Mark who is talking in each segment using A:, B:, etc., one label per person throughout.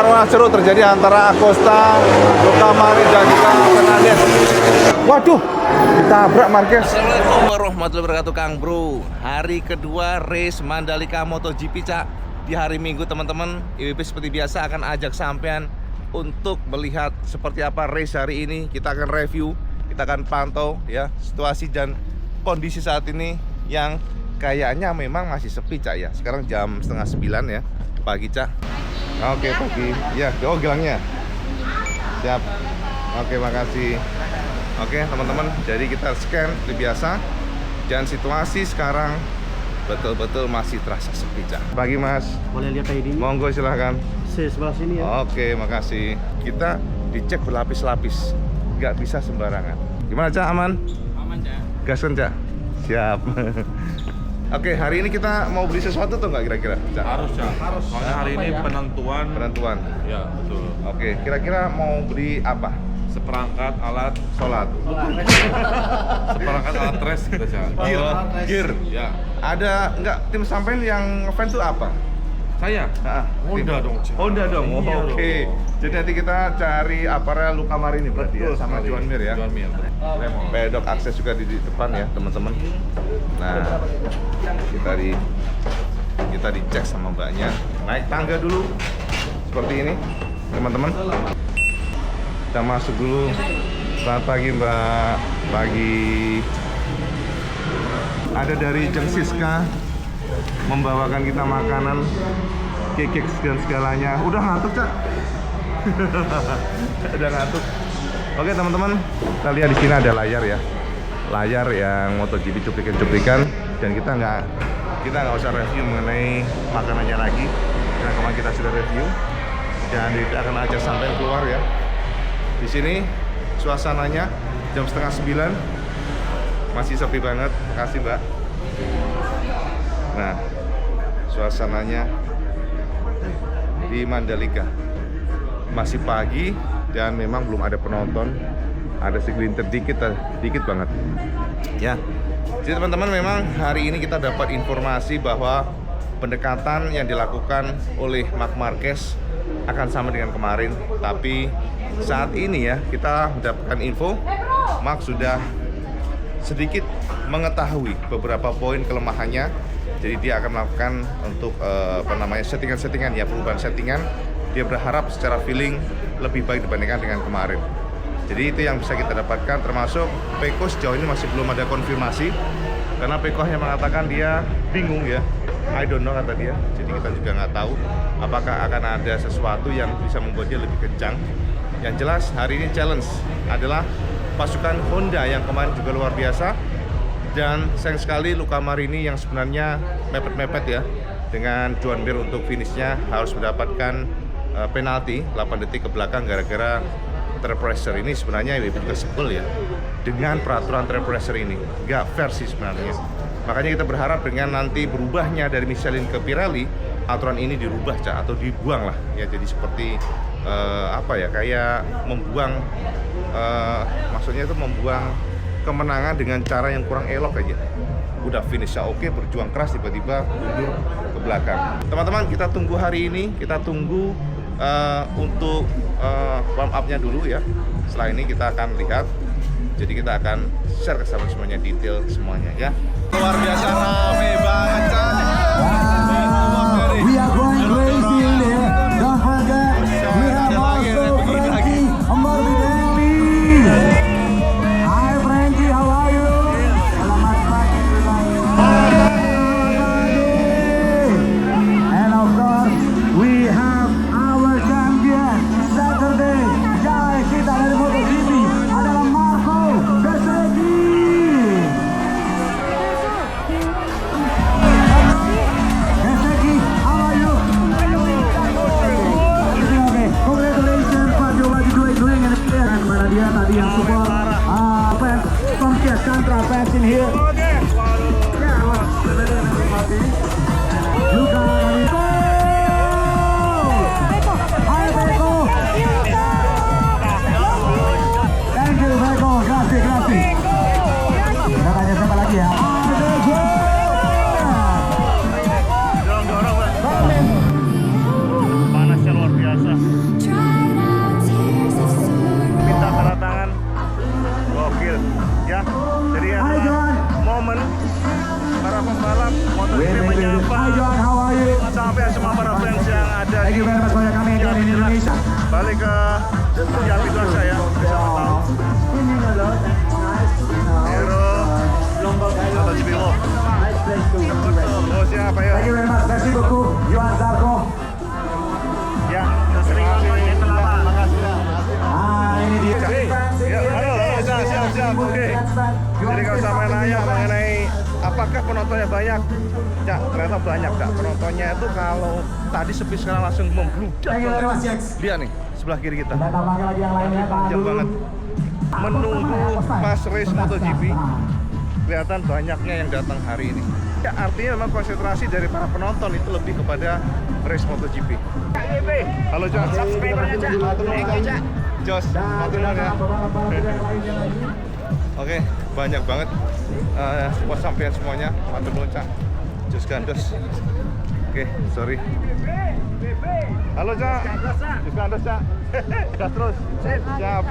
A: pertarungan seru terjadi antara Acosta, Luca Marini dan juga Fernandez. Waduh, ditabrak Marquez.
B: Assalamualaikum warahmatullahi wabarakatuh, Kang Bro. Hari kedua race Mandalika MotoGP, Cak. Di hari Minggu, teman-teman, IWP seperti biasa akan ajak sampean untuk melihat seperti apa race hari ini. Kita akan review, kita akan pantau ya situasi dan kondisi saat ini yang kayaknya memang masih sepi, Cak ya. Sekarang jam 8:30 ya pagi, Cak. Oke, pagi. Ya, oh gelangnya. Siap. Oke, makasih. Oke, teman-teman. Jadi kita scan seperti biasa. Dan situasi sekarang betul-betul masih terasa sepi, Cak. Pagi, Mas.
C: Boleh lihat ID-nya?
A: Monggo silahkan.
C: Sebelah sini ya.
A: Oke, makasih. Kita dicek berlapis-lapis. Nggak bisa sembarangan. Gimana, Cak? Aman?
C: Aman, Cak.
A: Gaskan, Cak. Siap. Oke, hari ini kita mau beli sesuatu tuh nggak kira-kira, Cak?
D: Harus, Cak. Harus. Soalnya hari ini penentuan.
A: Ya.
D: Ya, betul.
A: Oke, kira-kira mau beli apa?
D: Seperangkat alat
A: Sholat.
D: seperangkat alat race kita, Cak.
A: Gear.
D: Ya.
A: Ada nggak tim sampean yang ngefans tuh apa?
D: Saya. Honda dong, Cak.
A: Honda dong.
D: Iya
A: Oke. Jadi nanti kita cari aparel Luca Marini berarti ya, sama
D: sekali.
A: Joan Mir ya.
D: Joan Mir.
A: Pedok akses juga di depan ya, teman-teman. Nah, kita dicek sama mbaknya. Naik tangga dulu. Seperti ini, teman-teman. Kita masuk dulu. Selamat pagi, Mbak. Pagi. Ada dari Jeng Siska membawakan kita makanan, kek dan segalanya. Udah ngantuk, Cak? Udah ngantuk. Oke, teman-teman, kita lihat di sini ada layar ya. Layar yang MotoGP cuplikan-cuplikan, dan kita nggak usah review mengenai makanannya lagi. Karena kemarin kita sudah review dan kita akan ajak sampai keluar ya. Di sini suasananya jam 8:30 masih sepi banget. Makasih, Mbak. Nah, suasananya di Mandalika masih pagi dan memang belum ada penonton. Ada segelintir dikit banget ya. Jadi teman-teman, memang hari ini kita dapat informasi bahwa pendekatan yang dilakukan oleh Marc Marquez akan sama dengan kemarin, tapi saat ini ya kita mendapatkan info Marc sudah sedikit mengetahui beberapa poin kelemahannya. Jadi dia akan melakukan untuk settingan-settingan ya, perubahan settingan. Dia berharap secara feeling lebih baik dibandingkan dengan kemarin. Jadi itu yang bisa kita dapatkan, termasuk Pecco sejauh ini masih belum ada konfirmasi. Karena Pecco hanya mengatakan dia bingung ya, I don't know kata dia. Jadi kita juga nggak tahu apakah akan ada sesuatu yang bisa membuat dia lebih kencang. Yang jelas hari ini challenge adalah pasukan Honda yang kemarin juga luar biasa. Dan sayang sekali Luca Marini yang sebenarnya mepet-mepet ya dengan Joan Mir untuk finishnya harus mendapatkan penalti 8 detik ke belakang gara-gara trap pressure. Ini sebenarnya WP juga sebel ya dengan peraturan trap pressure ini, nggak fair sih sebenarnya. Makanya kita berharap dengan nanti berubahnya dari Michelin ke Pirelli, aturan ini dirubah, Cak, atau dibuang lah ya. Jadi seperti kayak membuang maksudnya itu membuang kemenangan dengan cara yang kurang elok aja. Udah finishnya oke, berjuang keras, tiba-tiba mundur ke belakang. Teman-teman, kita tunggu hari ini, kita tunggu untuk warm up-nya dulu ya. Setelah ini kita akan lihat. Jadi kita akan share ke semuanya, detail semuanya ya. Luar biasa rame banget, Cak.
E: We are going crazy in here. Don't forget, we have also Frankie Morbidelli. Hi Frankie, how are you? Selamat pagi. And of course, we have our champion Saturday. Guys, kita dari MotoGP adalah Marco Bezzecchi.
A: sampai semua para fans yang ada
E: Thank you very much banyak kami dari Indonesia.
A: balik ke Yapi Plaza ya. Siapa tahu Hero atau Cibilo. Oh siapa ya?
E: Thank you very much. Merci beaucoup. Yohan Zarko.
A: Ya, sering nonton di Telapa.
E: Ini dia.
A: Ya, halo, siap. Oke. Jadi kalau sama nanya mengenai apakah penontonnya banyak? Ya, ternyata banyak, Cak. Penontonnya itu kalau tadi sepi sekarang langsung membludak.
E: Thank you very much, Jax.
A: Lihat nih, sebelah kiri kita.
E: Dan tampaknya lagi yang lainnya.
A: Panjang banget. Menunggu pas race MotoGP, kelihatan banyaknya yang datang hari ini. Ya, artinya memang konsentrasi dari para penonton itu lebih kepada race MotoGP. Halo, Cak. Subscribernya, Cak. Thank you, Cak. Jos, matur nuwun ya. Oke, banyak banget support sampean semuanya. Matur nuwun, Cak. Jos Gandos. Oke, sorry. Halo, Cak. Jos Gandos, Cak. Gas terus. Siap.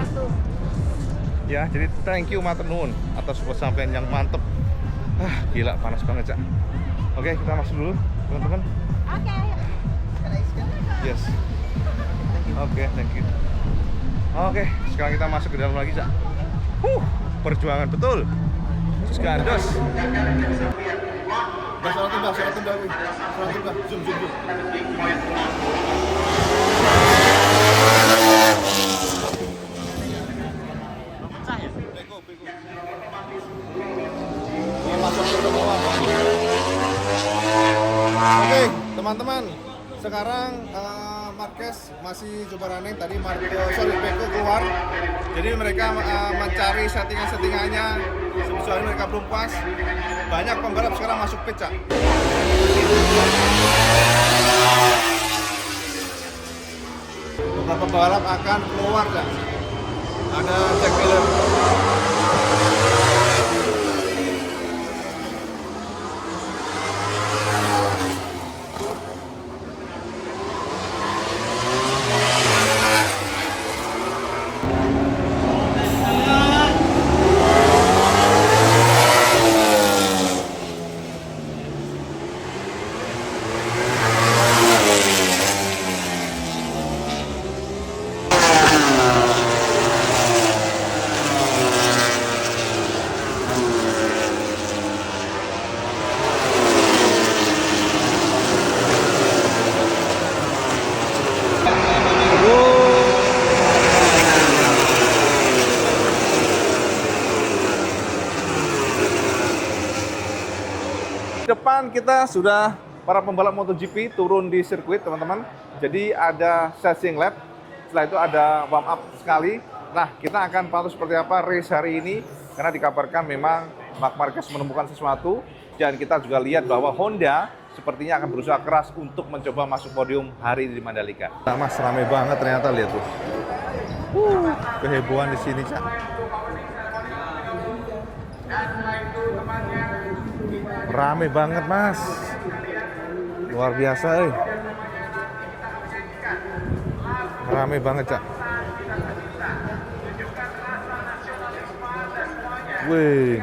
A: Ya, jadi thank you matur nuwun atas support sampean yang mantep. Gila, panas banget, Cak. Oke, kita masuk dulu, teman-teman.
F: Oke.
A: Yes. Oke, thank you. Oke, sekarang kita masuk ke dalam lagi, Cak. Perjuangan betul. Jos Gandos. Zoom. Oke, teman-teman. Sekarang Marquez masih coba running. Tadi Peko keluar. Jadi mereka mencari settingannya. Sebetulnya mereka belum pas. Banyak pembalap sekarang masuk pit, Cak. Beberapa pembalap akan keluar, Cak. Ada Jack Miller. Depan kita sudah para pembalap MotoGP turun di sirkuit, teman-teman. Jadi ada session lap. Setelah itu ada warm up sekali. Nah, kita akan pantau seperti apa race hari ini karena dikabarkan memang Marc Marquez menemukan sesuatu dan kita juga lihat bahwa Honda sepertinya akan berusaha keras untuk mencoba masuk podium hari ini di Mandalika. Nah, Mas, ramai banget ternyata, lihat tuh. Kehebohan di sini, Cak. Rame banget, Mas. Luar biasa, Rame banget, Cak. Wih.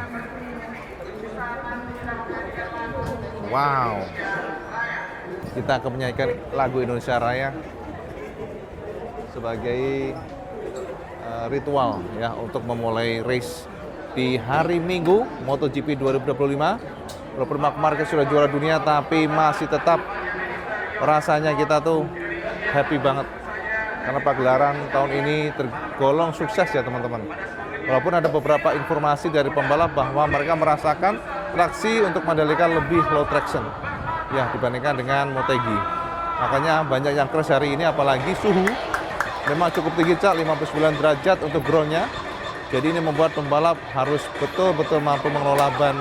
A: Wow. Kita akan menyanyikan lagu Indonesia Raya sebagai ritual ya untuk memulai race di hari Minggu MotoGP 2025. Walaupun Marc Marquez sudah juara dunia, tapi masih tetap rasanya kita tuh happy banget karena pagelaran tahun ini tergolong sukses ya, teman-teman. Walaupun ada beberapa informasi dari pembalap bahwa mereka merasakan traksi untuk Mandalika lebih low traction ya dibandingkan dengan Motegi. Makanya banyak yang crash hari ini, apalagi suhu memang cukup tinggi, Cak, 59 derajat untuk groundnya. Jadi ini membuat pembalap harus betul-betul mampu mengelola ban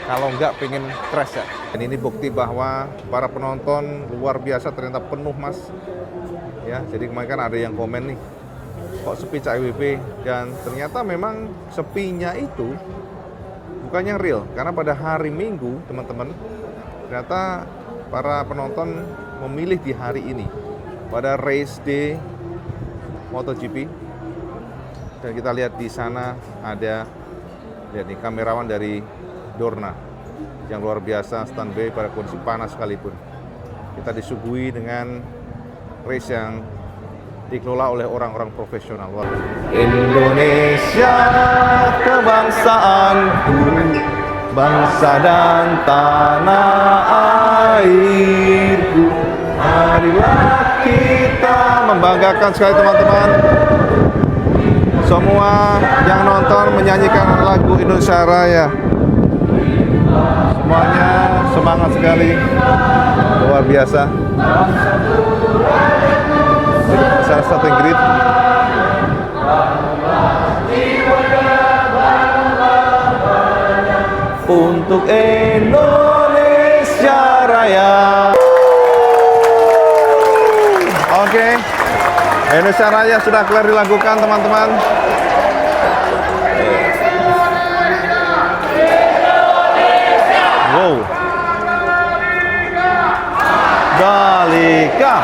A: kalau nggak pengen crash, ya. Dan ini bukti bahwa para penonton luar biasa, ternyata penuh, Mas. Ya, jadi kemarin kan ada yang komen nih, kok sepi, Cak, IWP. Dan ternyata memang sepinya itu bukan yang real, karena pada hari Minggu, teman-teman, ternyata para penonton memilih di hari ini pada race day MotoGP. Dan kita lihat di sana ada, lihat nih, kamerawan dari Dorna yang luar biasa standby pada kondisi panas sekalipun. kita disuguhi dengan race yang dikelola oleh orang-orang profesional. Indonesia kebangsaanku, bangsa dan tanah airku, marilah kita membanggakan sekali teman-teman. Semua yang nonton menyanyikan lagu Indonesia Raya. Semuanya semangat sekali, luar biasa. Saya starting grid. Untuk Indonesia Raya. Oke, Indonesia Raya sudah kelar dilakukan teman-teman. Wow. Dalika.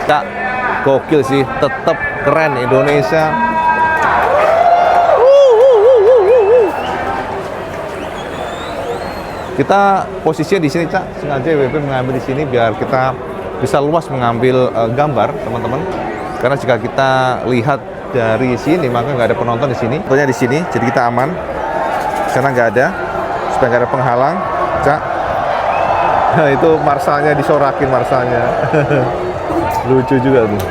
A: Kak, gokil sih, tetap keren Indonesia. Kita posisinya di sini, Cak. Sengaja WP mengambil di sini biar kita bisa luas mengambil gambar, teman-teman. Karena jika kita lihat dari sini, maka nggak ada penonton di sini. Tentunya di sini, jadi kita aman. Karena nggak ada, supaya nggak ada penghalang, Cak. Nah, itu marsalnya disorakin marsalnya. Lucu juga tuh.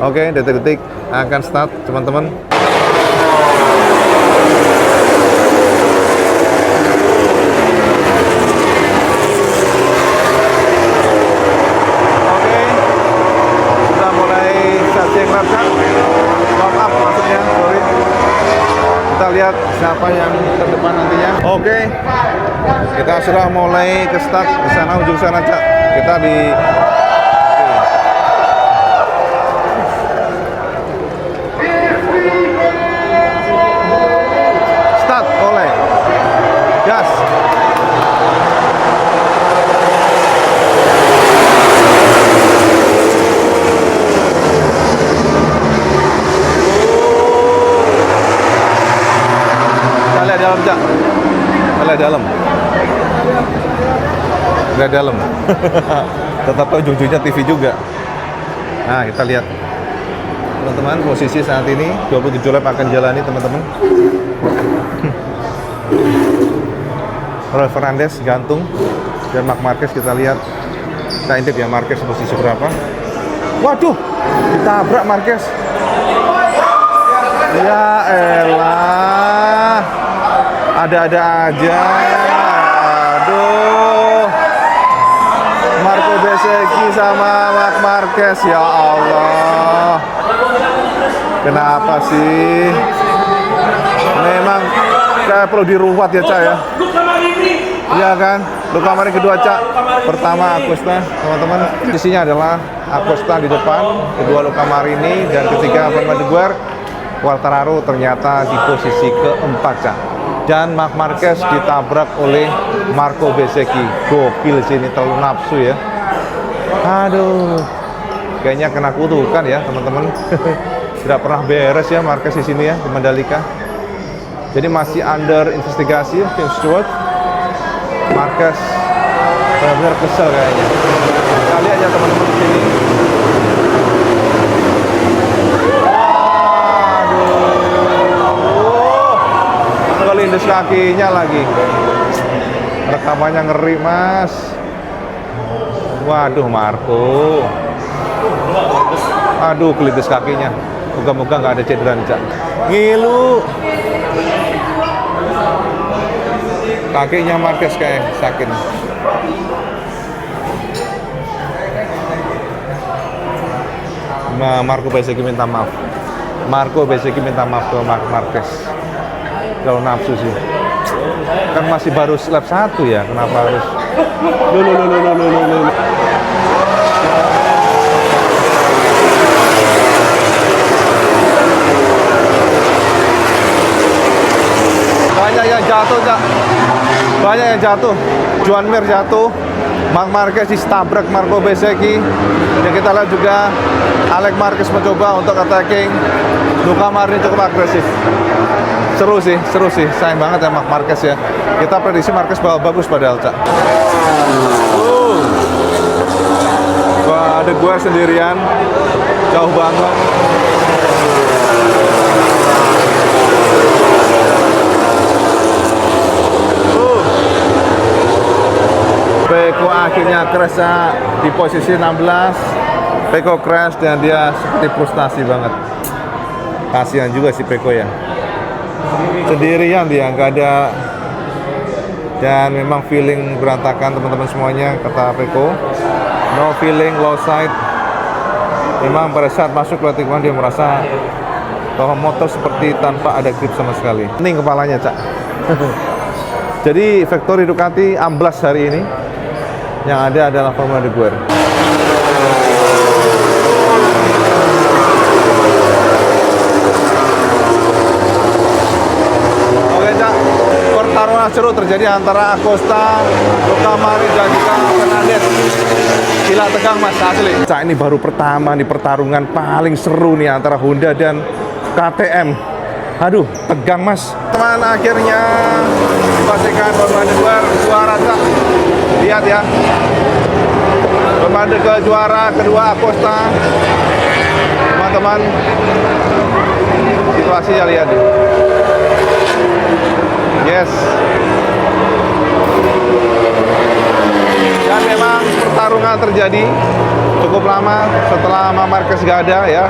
A: Oke, detik-detik akan start, teman-teman. Oke, sudah mulai charging lap, warm up maksudnya, sorry. Kita lihat siapa yang terdepan nantinya. Oke, kita sudah mulai ke start di sana, ujung sana, Cak. Kita di start oleh gas. Kita lihat dalam, Cak. Kita lihat dalam. Lihat dalam. Tetap ujung-ujungnya TV juga. Nah, kita lihat. Teman-teman, posisi saat ini 27 lap akan jalani, teman-teman. Roy Fernandez gantung dan Marc Marquez kita lihat. Kita intip ya Marquez posisi berapa. Waduh, ditabrak Marquez. Ya elah, ada-ada aja. Aduh, Marco Bezzecchi sama Marc Marquez, ya Allah. Kenapa sih? Memang kayak perlu diruat ya, Cak ya. Iya kan? Luka Marini kedua, Cak. Pertama Acosta, teman-teman. Posisinya adalah Acosta di depan, kedua Luka Marini, dan ketiga Van de Guer. Quartararo ternyata di posisi keempat, Cak. Dan Marc Marquez ditabrak oleh Marco Bezzecchi. Gokil sini, terlalu nafsu ya. Aduh, kayaknya kena kutukan ya, teman-teman. Tidak pernah beres ya Marquez di sini ya, di Mandalika. Jadi masih under investigasi Tim Stewart. Marquez benar-benar kesel kayaknya. Kita lihat ya teman-teman di sini. Waduh, kelindes kakinya lagi. Rekamannya ngeri, Mas. Waduh, Marco. Aduh, kelindes kakinya. Moga-moga nggak ada cedera nih, Cak. Ngilu. Kakinya Marquez kayak sakit. Marco Bezzecchi minta maaf. Marco Bezzecchi minta maaf ke Marc Marquez. Kalau nafsu sih. Kan masih baru lap 1 ya, kenapa harus Banyak yang jatuh, Cak. Banyak yang jatuh. Juan Mir jatuh. Marc Marquez distabrak Marco Bezzecchi. Dan kita lihat juga Alex Marquez mencoba untuk attacking. Luca Marini cukup agresif. Seru sih. Sayang banget ya Marc Marquez ya. Kita prediksi Marquez bakal bagus padahal, Cak. Wah, ada gue sendirian. Jauh banget. Peko akhirnya crash di posisi 16. Peko crash dan dia seperti frustasi banget. Kasihan juga si Peko ya. Sendirian dia, nggak ada. Dan memang feeling berantakan teman-teman semuanya, kata Peko. No feeling, low sight. Memang pada saat masuk ke tikungan dia merasa bahwa motor seperti tanpa ada grip sama sekali. Ini kepalanya, Cak. Jadi Factory Ducati amblas hari ini. Yang ada adalah Formula de Guer. Oke, Cak. Pertarungan seru terjadi antara Acosta, Luca Marini dan juga Fernandez. Gila tegang Mas, asli. Cak, ini baru pertama di pertarungan paling seru nih antara Honda dan KTM. Aduh, tegang Mas. Teman akhirnya dipastikan Formula de Guer juara, Cak. Lihat ya, bermanda ke juara kedua Acosta, teman-teman. Situasinya lihat, yes. Dan memang pertarungan terjadi cukup lama setelah Marc Marquez gak ada ya.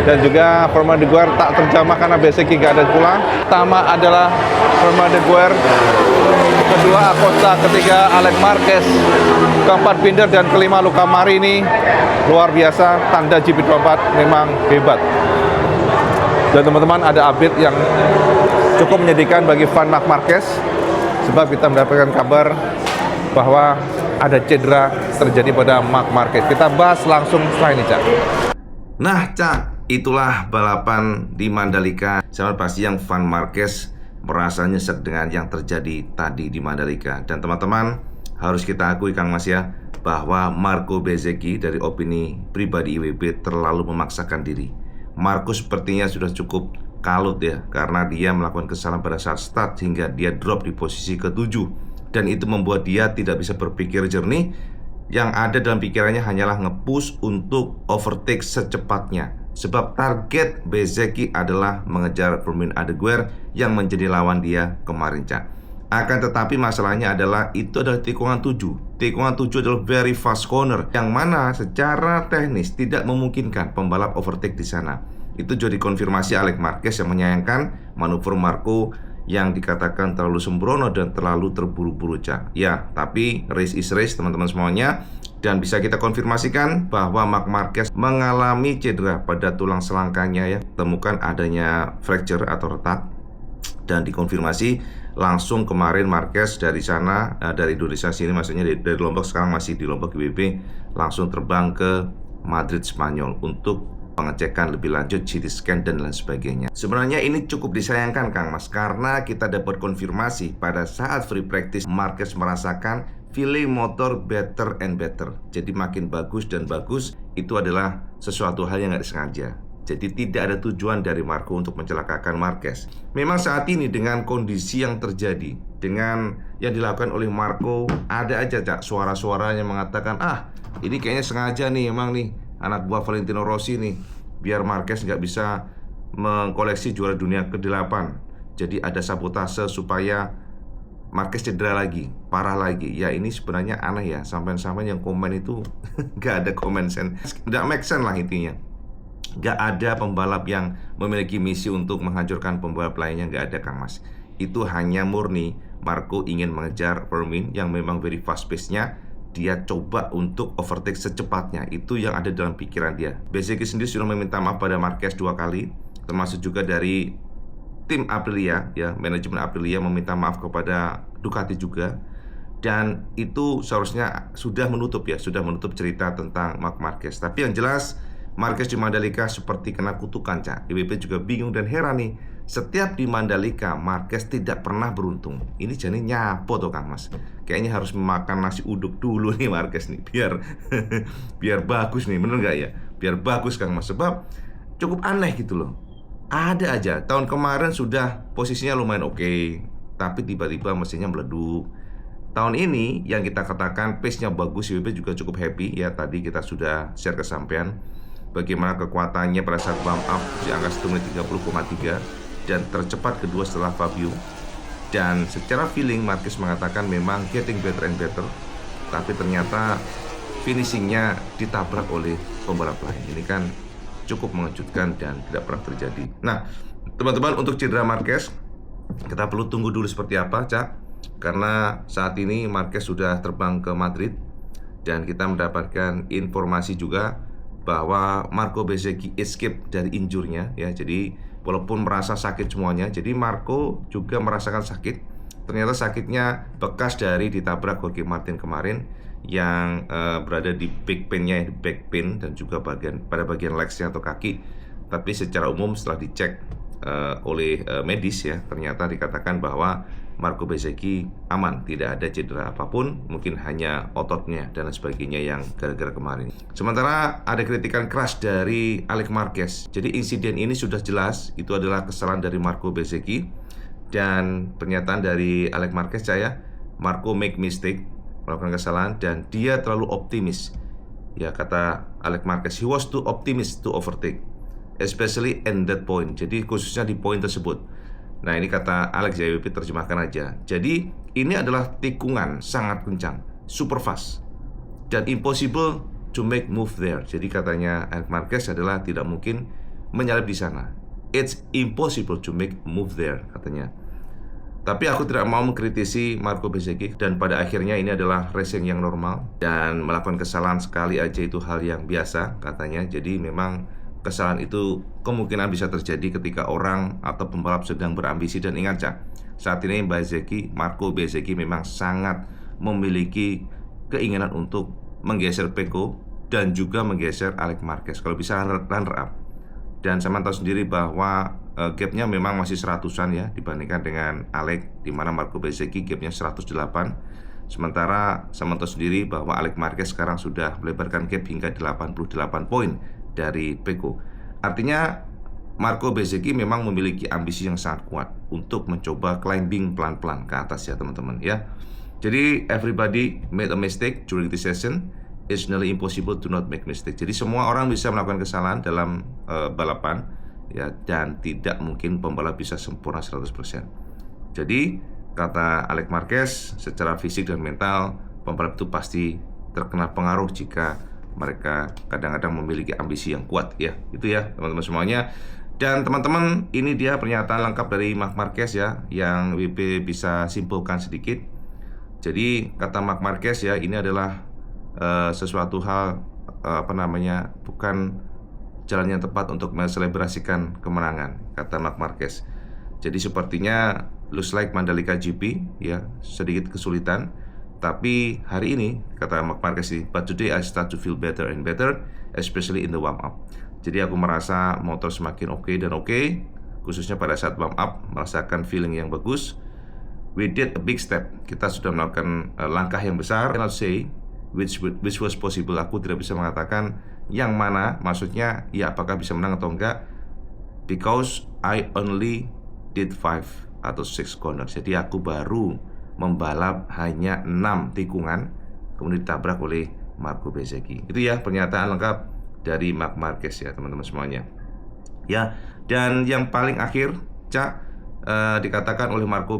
A: Dan juga Formula de Guer tak terjamah karena Bezzecchi gak ada pula. Pertama adalah Formula de Guer, kedua Acosta, ketiga Alex Marquez, keempat Binder, dan kelima Luca Marini. Luar biasa, tanda GP24 memang hebat. Dan teman-teman, ada update yang cukup menyedihkan bagi fan Marc Marquez, sebab kita mendapatkan kabar bahwa ada cedera terjadi pada Marc Marquez. Kita bahas langsung setelah ini, Cak.
B: Nah, Cak, itulah balapan di Mandalika. Sama pasti yang fan Marquez merasa nyesek dengan yang terjadi tadi di Mandalika. Dan teman-teman, harus kita akui Kang Mas ya, bahwa Marco Bezzecchi dari opini pribadi IWB terlalu memaksakan diri. Marco sepertinya sudah cukup kalut ya, karena dia melakukan kesalahan pada saat start hingga dia drop di posisi ke-7. Dan itu membuat dia tidak bisa berpikir jernih. Yang ada dalam pikirannya hanyalah nge-push untuk overtake secepatnya. Sebab target Bezzecchi adalah mengejar Firmin Adeguer yang menjadi lawan dia kemarin, Cak. Akan tetapi masalahnya adalah itu adalah tikungan 7. Tikungan 7 adalah very fast corner, yang mana secara teknis tidak memungkinkan pembalap overtake di sana. Itu jadi konfirmasi Alex Marquez yang menyayangkan manuver Marco yang dikatakan terlalu sembrono dan terlalu terburu-buru, Cak. Ya, tapi race is race teman-teman semuanya. Dan bisa kita konfirmasikan bahwa Marc Marquez mengalami cedera pada tulang selangkanya ya. Temukan adanya fracture atau retak. Dan dikonfirmasi langsung kemarin Marquez dari sana, dari Indonesia sini maksudnya dari Lombok, sekarang masih di Lombok IWB, langsung terbang ke Madrid, Spanyol untuk pengecekan lebih lanjut, CT scan dan lain sebagainya. Sebenarnya ini cukup disayangkan Kang Mas, karena kita dapat konfirmasi pada saat free practice Marquez merasakan feeling motor better and better. Jadi makin bagus dan bagus. Itu adalah sesuatu hal yang nggak disengaja. Jadi tidak ada tujuan dari Marco untuk mencelakakan Marquez. Memang saat ini dengan kondisi yang terjadi, dengan yang dilakukan oleh Marco, ada aja Cak suara-suara yang mengatakan, ini kayaknya sengaja nih emang nih anak buah Valentino Rossi nih, biar Marquez nggak bisa mengkoleksi juara dunia ke-8. Jadi ada sabotase supaya Marquez cedera lagi, parah lagi. Ya ini sebenarnya aneh ya, sampai-sampai yang komen itu nggak ada komen sense, nggak make sense lah intinya. Nggak ada pembalap yang memiliki misi untuk menghancurkan pembalap lainnya, nggak ada Kang Mas. Itu hanya murni Marco ingin mengejar Firmin yang memang very fast pace-nya. Dia coba untuk overtake secepatnya. Itu yang ada dalam pikiran dia. Bezzecchi sendiri sudah meminta maaf pada Marquez 2 kali, termasuk juga dari tim Aprilia ya, manajemen Aprilia meminta maaf kepada Ducati juga. Dan itu seharusnya sudah menutup cerita tentang Marc Marquez. Tapi yang jelas Marquez di Mandalika seperti kena kutukan, Cak. IWB juga bingung dan heran nih, setiap di Mandalika Marquez tidak pernah beruntung. Ini jadi nyapo tuh Kang Mas. Kayaknya harus makan nasi uduk dulu nih Marquez nih biar biar bagus nih, bener nggak ya? Biar bagus Kang Mas, sebab cukup aneh gitu loh. Ada aja tahun kemarin sudah posisinya lumayan oke, tapi tiba-tiba mesinnya meleduk. Tahun ini yang kita katakan pace-nya bagus, IWP juga cukup happy ya. Tadi kita sudah share ke sampean bagaimana kekuatannya pada saat warm up di angka 1 menit 30,3 dan tercepat kedua setelah Fabio. Dan secara feeling Marquez mengatakan memang getting better and better, tapi ternyata finishingnya ditabrak oleh pembalap lain. Ini kan cukup mengejutkan dan tidak pernah terjadi. Nah teman-teman, untuk cedera Marquez kita perlu tunggu dulu seperti apa Cak, karena saat ini Marquez sudah terbang ke Madrid dan kita mendapatkan informasi juga bahwa Marco Bezzecchi escape dari injurnya ya. Jadi walaupun merasa sakit semuanya, jadi Marco juga merasakan sakit. Ternyata sakitnya bekas dari ditabrak Jorge Martin kemarin yang berada di back pain-nya, back pain, dan juga pada bagian legs-nya atau kaki. Tapi secara umum setelah dicek oleh medis ya, ternyata dikatakan bahwa Marco Bezzecchi aman, tidak ada cedera apapun, mungkin hanya ototnya dan lain sebagainya yang gara-gara kemarin. Sementara ada kritikan keras dari Alex Marquez. Jadi insiden ini sudah jelas itu adalah kesalahan dari Marco Bezzecchi, dan pernyataan dari Alex Marquez Marco make mistake, melakukan kesalahan, dan dia terlalu optimis. Ya, kata Alex Marquez, he was too optimistic to overtake, especially in that point. Jadi khususnya di poin tersebut. Nah ini kata Alex ya, WP terjemahkan aja. Jadi ini adalah tikungan sangat kencang, super fast, dan impossible to make move there. Jadi katanya Alex Marquez adalah tidak mungkin menyalip di sana. It's impossible to make move there katanya. Tapi aku tidak mau mengkritisi Marco Bezzecchi, dan pada akhirnya ini adalah racing yang normal, dan melakukan kesalahan sekali aja itu hal yang biasa katanya. Jadi memang kesalahan itu kemungkinan bisa terjadi ketika orang atau pembalap sedang berambisi. Dan ingat Cak, saat ini Marco Bezzecchi memang sangat memiliki keinginan untuk menggeser Pecco dan juga menggeser Alex Marquez kalau bisa runner up. Dan sama tahu sendiri bahwa gapnya memang masih 100-an ya dibandingkan dengan Alex, di mana Marco Bezzecchi gapnya 108. Sementara sama tahu sendiri bahwa Alex Marquez sekarang sudah melebarkan gap hingga 88 poin dari Pecco. Artinya Marco Bezzecchi memang memiliki ambisi yang sangat kuat untuk mencoba climbing pelan-pelan ke atas ya teman-teman ya. Jadi everybody made a mistake during this session. It's nearly impossible to not make mistake. Jadi semua orang bisa melakukan kesalahan dalam balapan ya, dan tidak mungkin pembalap bisa sempurna 100%. Jadi kata Alex Marquez, secara fisik dan mental pembalap itu pasti terkena pengaruh jika mereka kadang-kadang memiliki ambisi yang kuat ya. Itu ya teman-teman semuanya. Dan teman-teman, ini dia pernyataan lengkap dari Marc Marquez ya, yang WP bisa simpulkan sedikit. Jadi kata Marc Marquez ya, ini adalah sesuatu hal bukan jalan yang tepat untuk menselebrasikan kemenangan, kata Marc Marquez. Jadi sepertinya looks like Mandalika GP ya, sedikit kesulitan. Tapi hari ini, kata Marc Marquez, but today I start to feel better and better, especially in the warm up. Jadi aku merasa motor semakin oke, khususnya pada saat warm up, merasakan feeling yang bagus. We did a big step. Kita sudah melakukan langkah yang besar. I cannot say which was possible. Aku tidak bisa mengatakan yang mana, maksudnya ya apakah bisa menang atau enggak, because I only did 5 atau 6 corner. Jadi aku baru membalap hanya 6 tikungan, kemudian ditabrak oleh Marco Bezzecchi. Itu ya pernyataan lengkap dari Marc Marquez ya teman-teman semuanya ya. Dan yang paling akhir Cak, dikatakan oleh Marc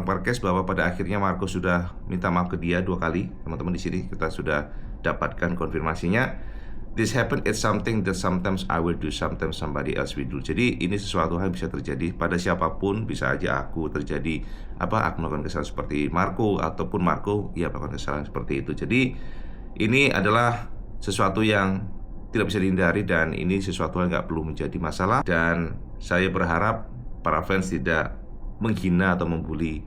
B: Marquez bahwa pada akhirnya Marco sudah minta maaf ke dia 2 kali. Teman-teman di sini kita sudah dapatkan konfirmasinya. This happened, it's something that sometimes I will do, sometimes somebody else will do. Jadi ini sesuatu hal yang bisa terjadi pada siapapun. Bisa aja aku aku melakukan kesalahan seperti Marco, ataupun Marco ya melakukan kesalahan seperti itu. Jadi ini adalah sesuatu yang tidak bisa dihindari, dan ini sesuatu yang nggak perlu menjadi masalah. Dan saya berharap para fans tidak menghina atau membuli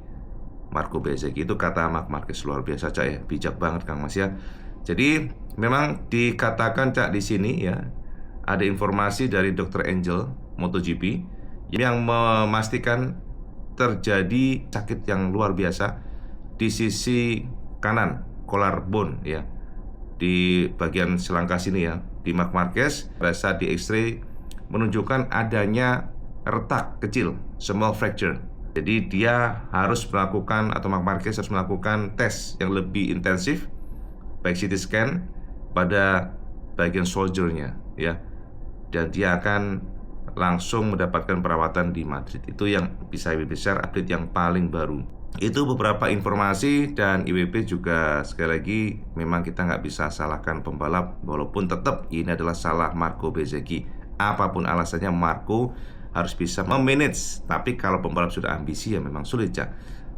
B: Marco Bezzecchi. Itu kata Marc Marquez, luar biasa Cak ya, bijak banget Kang Mas ya. Jadi memang dikatakan Cak di sini ya, ada informasi dari Dr. Angel MotoGP yang memastikan terjadi sakit yang luar biasa di sisi kanan collarbone ya, di bagian selangkah sini ya, di Marc Marquez. Pada saat di X-ray menunjukkan adanya retak kecil, small fracture. Jadi dia harus melakukan, atau Marc Marquez harus melakukan tes yang lebih intensif, baik CT scan pada bagian shoulder-nya ya, dan dia akan langsung mendapatkan perawatan di Madrid. Itu yang bisa IWP share, update yang paling baru. Itu beberapa informasi, dan IWP juga sekali lagi memang kita nggak bisa salahkan pembalap, walaupun tetap ini adalah salah Marco Bezzecchi. Apapun alasannya, Marco harus bisa memanage. Tapi kalau pembalap sudah ambisi ya memang sulit ya,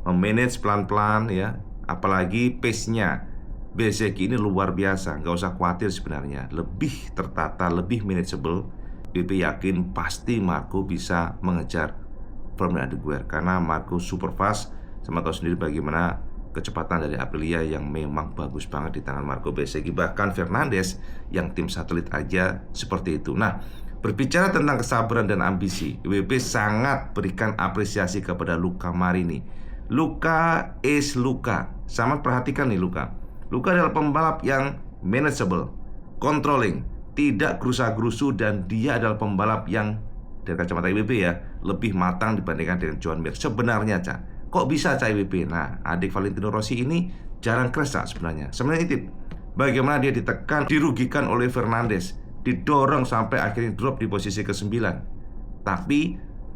B: memanage pelan-pelan ya. Apalagi pace-nya Bezzecchi ini luar biasa, nggak usah khawatir sebenarnya, lebih tertata, lebih manageable. BP yakin pasti Marco bisa mengejar Formula Underwear, karena Marco super fast. Sama tahu sendiri bagaimana kecepatan dari Aprilia yang memang bagus banget di tangan Marco Bezzecchi. Bahkan Fernandes yang tim satelit aja seperti itu. Nah, berbicara tentang kesabaran dan ambisi, WP sangat berikan apresiasi kepada Luca Marini. Luca is Luca. Sangat perhatikan nih Luca. Luca adalah pembalap yang manageable, controlling, tidak gerusa-gerusu, dan dia adalah pembalap yang dari kacamata IWP ya lebih matang dibandingkan dengan Joan Mir. Sebenarnya Cak, kok bisa Cak IWP? Nah, adik Valentino Rossi ini jarang crash Cak sebenarnya. Sebenarnya itu bagaimana dia ditekan, dirugikan oleh Fernandes, didorong sampai akhirnya drop di posisi ke-9. Tapi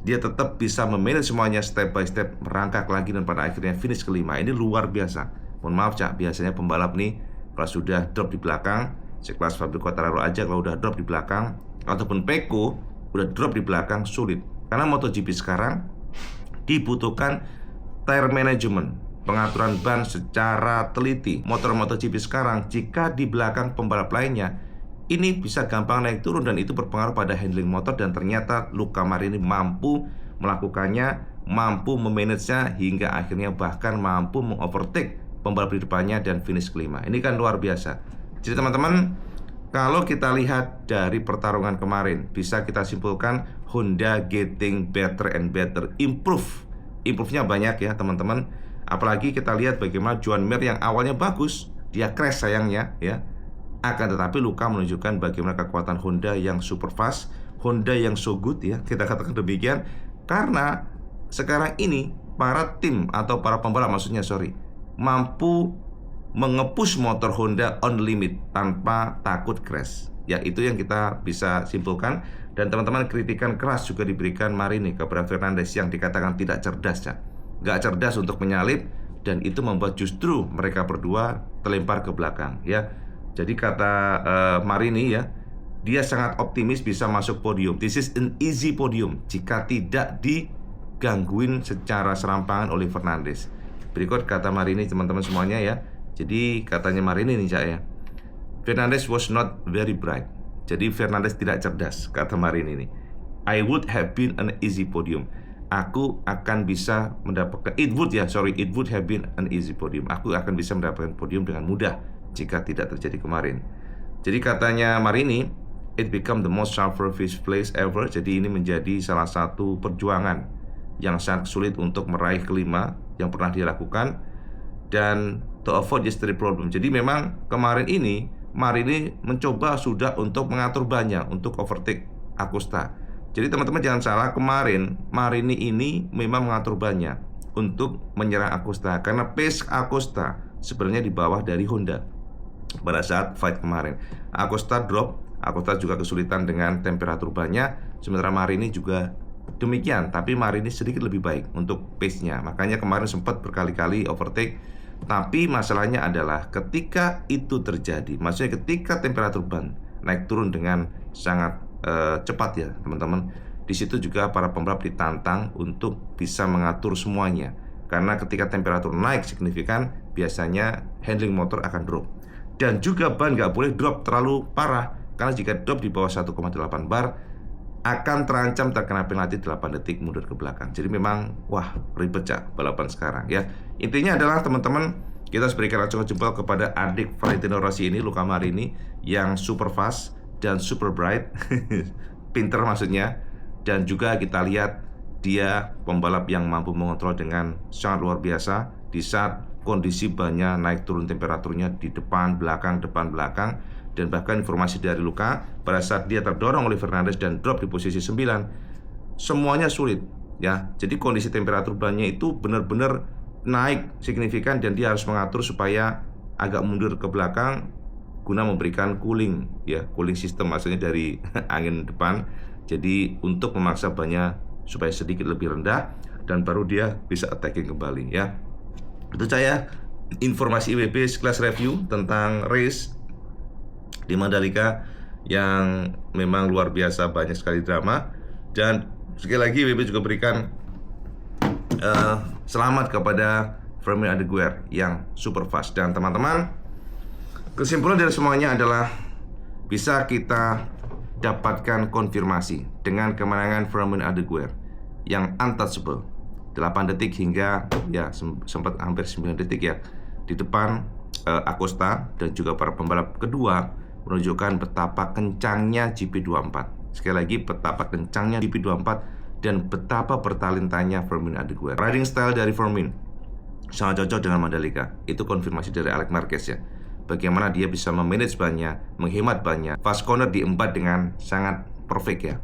B: dia tetap bisa memanage semuanya step by step, merangkak lagi, dan pada akhirnya finish ke-5. Ini luar biasa. Mohon maaf Cak, biasanya pembalap nih kalau sudah drop di belakang, sekelas Fabio Quartararo aja kalau udah drop di belakang, ataupun Pecco udah drop di belakang, sulit. Karena MotoGP sekarang dibutuhkan tire management, pengaturan ban secara teliti. Motor MotoGP sekarang jika di belakang pembalap lainnya, ini bisa gampang naik turun, dan itu berpengaruh pada handling motor. Dan ternyata Luca Marini mampu melakukannya, mampu memanagenya, hingga akhirnya bahkan mampu mengovertake pembalap di depannya dan finish kelima. Ini kan luar biasa. Jadi teman-teman, kalau kita lihat dari pertarungan kemarin, bisa kita simpulkan Honda getting better and better, improve-nya banyak ya teman-teman. Apalagi kita lihat bagaimana Joan Mir yang awalnya bagus, dia crash sayangnya ya. Akan tetapi Luca menunjukkan bagaimana kekuatan Honda yang super fast, Honda yang so good ya, kita katakan demikian. Karena sekarang ini para tim atau para pembalap mampu mengepush motor Honda on limit tanpa takut crash. Ya, itu yang kita bisa simpulkan. Dan teman-teman, kritikan keras juga diberikan Marini kepada Fernandes yang dikatakan tidak cerdas ya. Gak cerdas untuk menyalip, dan itu membuat justru mereka berdua terlempar ke belakang ya. Jadi kata Marini ya, dia sangat optimis bisa masuk podium. This is an easy podium jika tidak digangguin secara serampangan oleh Fernandes. Berikut kata Marini teman-teman semuanya ya. Jadi katanya Marini nih Cak ya, Fernandes was not very bright. Jadi Fernandes tidak cerdas, kata Marini ini. I would have been an easy podium. Aku akan bisa mendapatkan, it would have been an easy podium. Aku akan bisa mendapatkan podium dengan mudah jika tidak terjadi kemarin. Jadi katanya Marini, it become the most selfish place ever. Jadi ini menjadi salah satu perjuangan yang sangat sulit untuk meraih kelima yang pernah dilakukan, dan to avoid yesterday problem. Jadi memang kemarin ini Marini mencoba sudah untuk mengatur banyak untuk overtake Acosta. Jadi teman-teman jangan salah, kemarin Marini ini memang mengatur banyak untuk menyerang Acosta, karena pace Acosta sebenarnya di bawah dari Honda pada saat fight kemarin. Acosta drop, Acosta juga kesulitan dengan temperatur banyak, sementara Marini juga demikian. Tapi Marini sedikit lebih baik untuk pace-nya, makanya kemarin sempat berkali-kali overtake. Tapi masalahnya adalah ketika itu terjadi, maksudnya ketika temperatur ban naik turun dengan sangat cepat ya teman-teman, di situ juga para pembalap ditantang untuk bisa mengatur semuanya. Karena ketika temperatur naik signifikan, biasanya handling motor akan drop. Dan juga ban nggak boleh drop terlalu parah, karena jika drop di bawah 1,8 bar akan terancam terkena penalti 8 detik mundur ke belakang. Jadi memang wah ribet Cak balapan sekarang ya. Intinya adalah teman-teman, kita harus berikan acungan jempol kepada adik Valentino Rossi ini, Luca Marini, yang super fast dan super bright pinter maksudnya. Dan juga kita lihat dia pembalap yang mampu mengontrol dengan sangat luar biasa di saat kondisi bannya naik turun temperaturnya di depan belakang, dan bahkan informasi dari Luka pada saat dia terdorong oleh Fernandes dan drop di posisi 9, semuanya sulit ya. Jadi kondisi temperatur bannya itu benar-benar naik signifikan dan dia harus mengatur supaya agak mundur ke belakang guna memberikan cooling ya, cooling system maksudnya dari angin depan. Jadi untuk memaksa bannya supaya sedikit lebih rendah dan baru dia bisa attacking kembali ya. Itu saya informasi IWB sekelas review tentang race di Mandalika yang memang luar biasa, banyak sekali drama. Dan sekali lagi IWB juga berikan selamat kepada Fermin Adeguer yang super fast. Dan teman-teman, kesimpulan dari semuanya adalah bisa kita dapatkan konfirmasi dengan kemenangan Fermin Adeguer yang untouchable 8 detik hingga ya sempat hampir 9 detik ya di depan Acosta dan juga para pembalap kedua, menunjukkan betapa kencangnya GP24. Sekali lagi, betapa kencangnya GP24 dan betapa bertalentanya Fermin Adeguer. Riding style dari Fermin sangat cocok dengan Mandalika. Itu konfirmasi dari Alex Marquez ya. Bagaimana dia bisa memanage bannya, menghemat bannya. Fast corner diembat dengan sangat perfect ya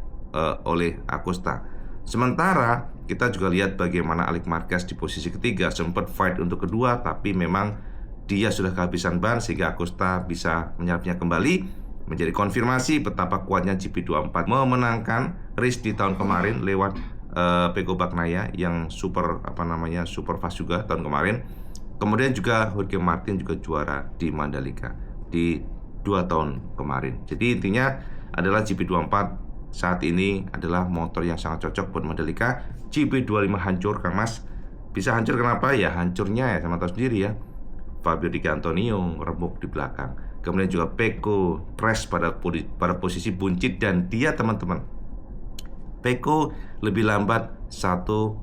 B: oleh Acosta. Sementara kita juga lihat bagaimana Alex Marquez di posisi ketiga sempat fight untuk kedua, tapi memang dia sudah kehabisan ban sehingga Acosta bisa menyerapnya kembali, menjadi konfirmasi betapa kuatnya GP24 memenangkan race di tahun kemarin lewat Pecco Bagnaia yang super super fast juga tahun kemarin. Kemudian juga Jorge Martin juga juara di Mandalika di 2 tahun kemarin. Jadi intinya adalah GP24 saat ini adalah motor yang sangat cocok buat Mandalika. GP25 hancur, Kang Mas. Bisa hancur kenapa? Ya hancurnya ya sama tahu sendiri ya. Fabio Di Cantonio remuk di belakang. Kemudian juga Pecco crash pada posisi buncit dan dia teman-teman, Pecco lebih lambat 1,5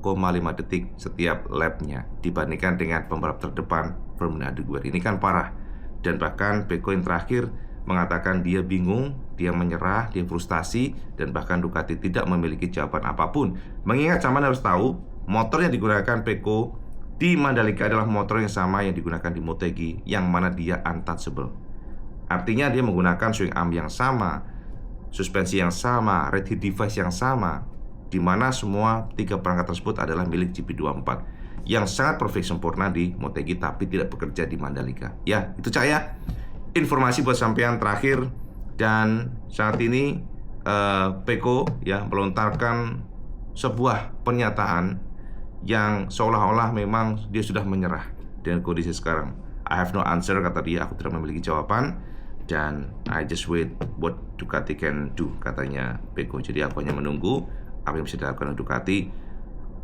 B: detik setiap lapnya dibandingkan dengan pembalap terdepan Fermin Adeguer. Ini kan parah. Dan bahkan Pecco yang terakhir mengatakan dia bingung, dia menyerah, dia frustasi, dan bahkan Ducati tidak memiliki jawaban apapun. Mengingat zaman harus tahu, motor yang digunakan Pecco di Mandalika adalah motor yang sama yang digunakan di Motegi, yang mana dia untouchable. Artinya dia menggunakan swing arm yang sama, suspensi yang sama, red heat device yang sama, di mana semua 3 perangkat tersebut adalah milik GP24 yang sangat perfect sempurna di Motegi tapi tidak bekerja di Mandalika. Ya, itu saya informasi buat sampean terakhir. Dan saat ini Pecco ya melontarkan sebuah pernyataan yang seolah-olah memang dia sudah menyerah dengan kondisi sekarang. I have no answer, kata dia, aku tidak memiliki jawaban dan I just wait what Ducati can do, katanya Pecco. Jadi aku hanya menunggu apa yang bisa dilakukan Ducati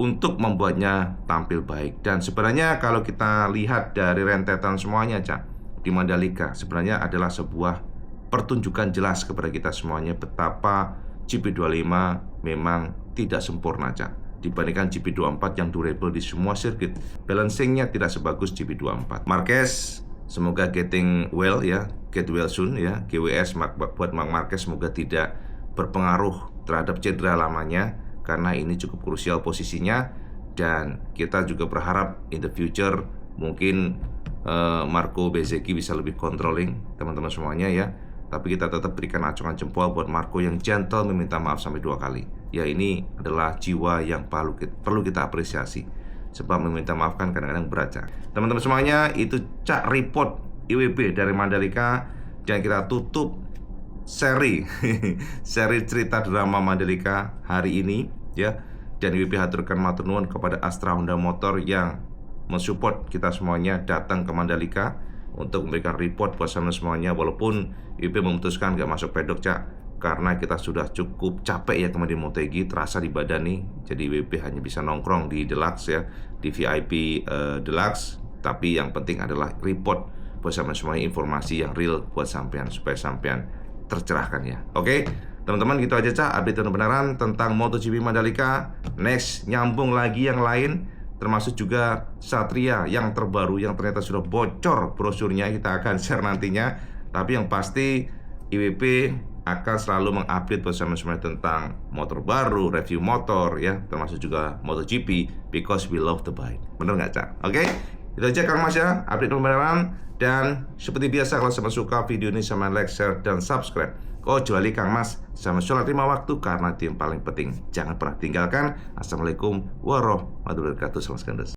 B: untuk membuatnya tampil baik. Dan sebenarnya kalau kita lihat dari rentetan semuanya, Cak, di Mandalika sebenarnya adalah sebuah pertunjukan jelas kepada kita semuanya betapa GP25 memang tidak sempurna, Cak, dibandingkan GP24 yang durable di semua sirkuit. Balancingnya tidak sebagus GP24. Marquez semoga getting well ya, get well soon ya. GWS buat Marc Marquez semoga tidak berpengaruh terhadap cedera lamanya, karena ini cukup krusial posisinya. Dan kita juga berharap in the future mungkin Marco Bezzecchi bisa lebih controlling teman-teman semuanya ya. Tapi kita tetap berikan acungan jempol buat Marco yang gentle meminta maaf sampai 2 kali. Ya, ini adalah jiwa yang perlu kita apresiasi. Sebab meminta maaf kan kadang-kadang berat, Cak. Teman-teman semuanya, itu Cak report IWB dari Mandalika. Dan kita tutup seri cerita drama Mandalika hari ini ya. Dan IWB haturkan matur nuwun kepada Astra Honda Motor yang mensupport kita semuanya datang ke Mandalika untuk memberikan report buat semuanya. Walaupun IWB memutuskan gak masuk pedok, Cak, karena kita sudah cukup capek ya kemarin di Motegi, terasa di badan nih. Jadi IWB hanya bisa nongkrong di Deluxe ya, di VIP Deluxe. Tapi yang penting adalah report buat semuanya, informasi yang real buat sampean supaya sampean tercerahkan ya. Oke, teman-teman, gitu aja, Cak, update benaran tentang MotoGP Mandalika. Next nyambung lagi yang lain, termasuk juga Satria yang terbaru yang ternyata sudah bocor brosurnya, kita akan share nantinya. Tapi yang pasti IWB akan selalu mengupdate bersama-sama tentang motor baru, review motor ya, termasuk juga MotoGP, because we love the bike. Bener nggak, Cak? Oke? Itu aja Kang Mas ya, update pembalap. Dan seperti biasa kalau sama suka video ini sama like, share, dan subscribe. Kecuali Kang Mas sama sholat 5 waktu karena itu yang paling penting. Jangan pernah tinggalkan. Assalamualaikum warahmatullahi wabarakatuh. Selamat